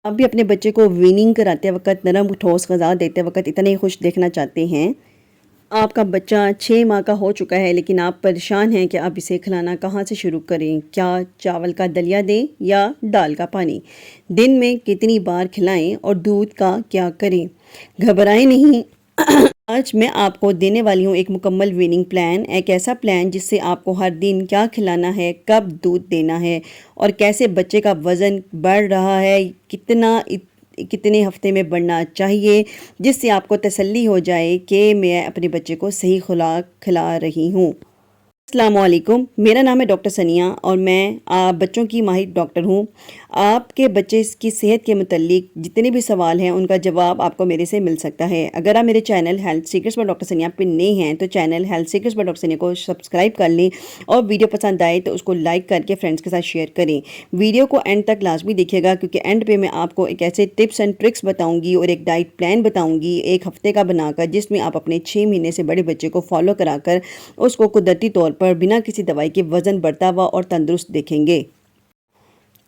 آپ بھی اپنے بچے کو ویننگ کراتے وقت، نرم ٹھوس غذا دیتے وقت اتنے خوش دیکھنا چاہتے ہیں۔ آپ کا بچہ 6 ماہ کا ہو چکا ہے لیکن آپ پریشان ہیں کہ آپ اسے کھلانا کہاں سے شروع کریں، کیا چاول کا دلیا دیں یا دال کا پانی، دن میں کتنی بار کھلائیں اور دودھ کا کیا کریں۔ گھبرائیں نہیں، آج میں آپ کو دینے والی ہوں ایک مکمل ویننگ پلان، ایک ایسا پلان جس سے آپ کو ہر دن کیا کھلانا ہے، کب دودھ دینا ہے اور کیسے بچے کا وزن بڑھ رہا ہے، کتنے ہفتے میں بڑھنا چاہیے، جس سے آپ کو تسلی ہو جائے کہ میں اپنے بچے کو صحیح خوراک کھلا رہی ہوں۔ السلام علیکم، میرا نام ہے ڈاکٹر ثنیہ اور میں بچوں کی ماہر ڈاکٹر ہوں۔ آپ کے بچے کی صحت کے متعلق جتنے بھی سوال ہیں ان کا جواب آپ کو میرے سے مل سکتا ہے۔ اگر آپ میرے channel health secrets by doctor Sania پہ نئے ہیں تو channel health secrets by doctor Sania کو سبسکرائب کر لیں اور ویڈیو پسند آئے تو اس کو لائک کر کے فرینڈس کے ساتھ شیئر کریں۔ ویڈیو کو اینڈ تک لازمی دیکھیے گا کیونکہ اینڈ پہ میں آپ کو ایک ایسے ٹپس اینڈ ٹرکس بتاؤں گی اور ایک ڈائٹ پلان بتاؤں گی ایک ہفتے کا بنا کر، جس میں آپ اپنے 6 مہینے سے بڑے بچے کو فالو کرا کر اس کو قدرتی طور پر بنا کسی دوائی کے وزن بڑھتا ہوا اور تندرست دیکھیں گے۔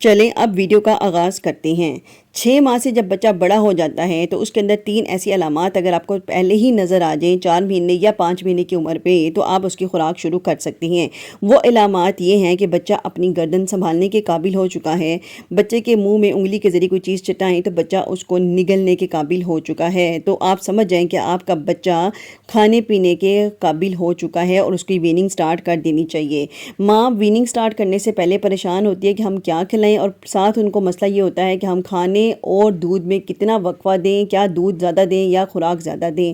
چلیں اب ویڈیو کا آغاز کرتے ہیں۔ 6 ماہ سے جب بچہ بڑا ہو جاتا ہے تو اس کے اندر 3 ایسی علامات اگر آپ کو پہلے ہی نظر آ جائیں 4 مہینے یا 5 مہینے کی عمر پہ، تو آپ اس کی خوراک شروع کر سکتی ہیں۔ وہ علامات یہ ہیں کہ بچہ اپنی گردن سنبھالنے کے قابل ہو چکا ہے، بچے کے منہ میں انگلی کے ذریعے کوئی چیز چٹائیں تو بچہ اس کو نگلنے کے قابل ہو چکا ہے، تو آپ سمجھ جائیں کہ آپ کا بچہ کھانے پینے کے قابل ہو چکا ہے اور اس کی ویننگ سٹارٹ کر دینی چاہیے۔ ماں ویننگ سٹارٹ کرنے سے پہلے پریشان ہوتی ہے کہ ہم کیا کھلائیں، اور ساتھ ان کو مسئلہ یہ ہوتا ہے کہ ہم کھانے اور دودھ میں کتنا وقفہ دیں، کیا دودھ زیادہ دیں یا خوراک زیادہ دیں۔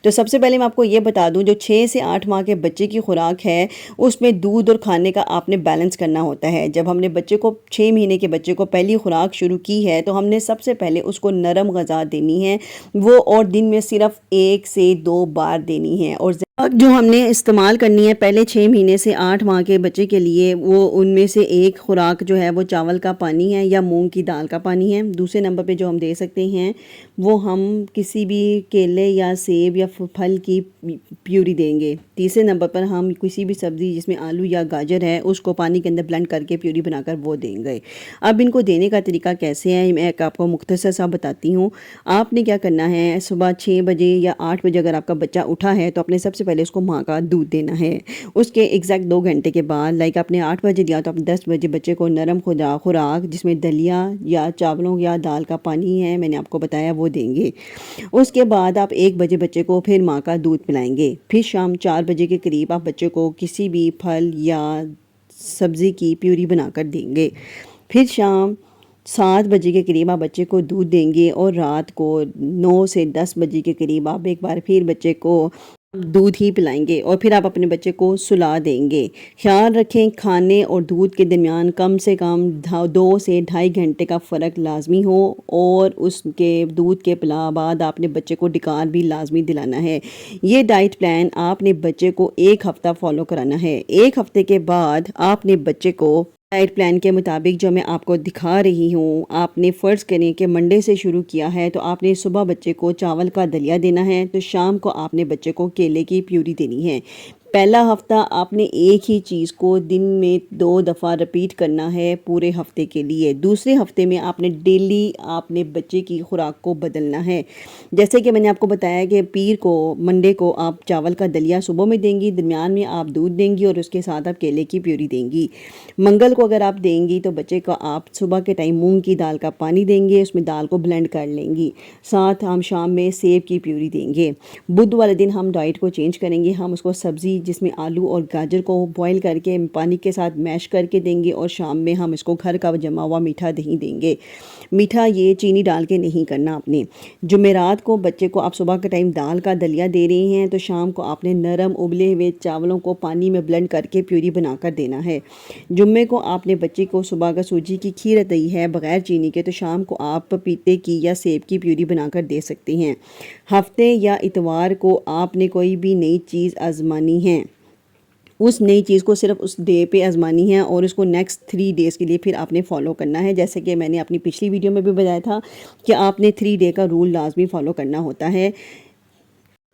تو سب سے پہلے میں آپ کو یہ بتا دوں، جو 6 سے 8 ماہ کے بچے کی خوراک ہے اس میں دودھ اور کھانے کا آپ نے بیلنس کرنا ہوتا ہے۔ جب ہم نے بچے کو 6 مہینے کے بچے کو پہلی خوراک شروع کی ہے تو ہم نے سب سے پہلے اس کو نرم غذا دینی ہے، وہ اور دن میں صرف 1 سے 2 بار دینی ہے، اور جو ہم نے استعمال کرنی ہے پہلے 6 مہینے سے 8 ماہ کے بچے کے لیے، وہ ان میں سے ایک خوراک جو ہے وہ چاول کا پانی ہے یا مونگ کی دال کا پانی ہے۔ دوسرے نمبر پہ جو ہم دے سکتے ہیں وہ ہم کسی بھی کیلے یا سیب یا پھل کی پیوری دیں گے۔ تیسرے نمبر پر ہم کسی بھی سبزی جس میں آلو یا گاجر ہے اس کو پانی کے اندر بلینڈ کر کے پیوری بنا کر وہ دیں گے۔ اب ان کو دینے کا طریقہ کیسے ہے میں آپ کو مختصر سا بتاتی ہوں۔ آپ نے کیا کرنا ہے، صبح 6 بجے یا 8 بجے اگر آپ کا بچہ اٹھا ہے تو اپنے سب سے پہلے اس کو ماں کا دودھ دینا ہے۔ اس کے ایگزیکٹ 2 گھنٹے کے بعد، لائک آپ نے 8 بجے دیا تو آپ 10 بجے بچے کو نرم خوراک جس میں دلیا یا چاولوں یا دال کا پانی ہے، میں نے آپ کو بتایا، وہ دیں گے۔ اس کے بعد آپ 1 بجے بچے کو پھر ماں کا دودھ پلائیں گے۔ پھر شام 4 بجے کے قریب آپ بچے کو کسی بھی پھل یا سبزی کی پیوری بنا کر دیں گے۔ پھر شام 7 بجے کے قریب آپ بچے کو دودھ دیں گے، اور رات کو 9 سے 10 بجے کے قریب آپ ایک بار پھر بچے کو دودھ ہی پلائیں گے، اور پھر آپ اپنے بچے کو سلا دیں گے۔ خیال رکھیں کھانے اور دودھ کے درمیان کم سے کم 2 سے 2.5 گھنٹے کا فرق لازمی ہو، اور اس کے دودھ کے پلا بعد آپ نے بچے کو ڈکار بھی لازمی دلانا ہے۔ یہ ڈائٹ پلان آپ نے بچے کو 1 ہفتہ فالو کرانا ہے۔ 1 ہفتے کے بعد آپ نے بچے کو ڈائٹ پلان کے مطابق جو میں آپ کو دکھا رہی ہوں، آپ نے فرض کریں کہ منڈے سے شروع کیا ہے تو آپ نے صبح بچے کو چاول کا دلیا دینا ہے، تو شام کو آپ نے بچے کو کیلے کی پیوری دینی ہے۔ پہلا ہفتہ آپ نے ایک ہی چیز کو دن میں 2 دفعہ رپیٹ کرنا ہے پورے ہفتے کے لیے۔ دوسرے ہفتے میں آپ نے ڈیلی آپ نے بچے کی خوراک کو بدلنا ہے۔ جیسے کہ میں نے آپ کو بتایا کہ منڈے کو آپ چاول کا دلیا صبح میں دیں گی، درمیان میں آپ دودھ دیں گی اور اس کے ساتھ آپ کیلے کی پیوری دیں گی۔ منگل کو اگر آپ دیں گی تو بچے کو آپ صبح کے ٹائم مونگ کی دال کا پانی دیں گے، اس میں دال کو بلینڈ کر لیں گی، ساتھ ہم شام میں سیب کی پیوری دیں گے۔ بدھ والے دن ہم ڈائٹ کو چینج کریں گے، ہم اس کو سبزی جس میں آلو اور گاجر کو بوائل کر کے پانی کے ساتھ میش کر کے دیں گے، اور شام میں ہم اس کو گھر کا جما ہوا میٹھا دہی دیں گے۔ میٹھا یہ چینی ڈال کے نہیں کرنا آپ نے۔ جمعرات کو بچے کو آپ صبح کے ٹائم دال کا دلیا دے رہے ہیں تو شام کو آپ نے نرم ابلے ہوئے چاولوں کو پانی میں بلینڈ کر کے پیوری بنا کر دینا ہے۔ جمعے کو آپ نے بچے کو صبح کا سوجی کی کھیر دی ہے بغیر چینی کے، تو شام کو آپ پپیتے کی یا سیب کی پیوری بنا کر دے سکتے ہیں۔ ہفتے یا اتوار کو آپ نے کوئی بھی نئی چیز آزمانی ہے، اس نئی چیز کو صرف اس ڈے پہ آزمانی ہے اور اس کو نیکسٹ 3 ڈیز کے لیے پھر آپ نے فالو کرنا ہے۔ جیسے کہ میں نے اپنی پچھلی ویڈیو میں بھی بتایا تھا کہ آپ نے 3 ڈے کا رول لازمی فالو کرنا ہوتا ہے۔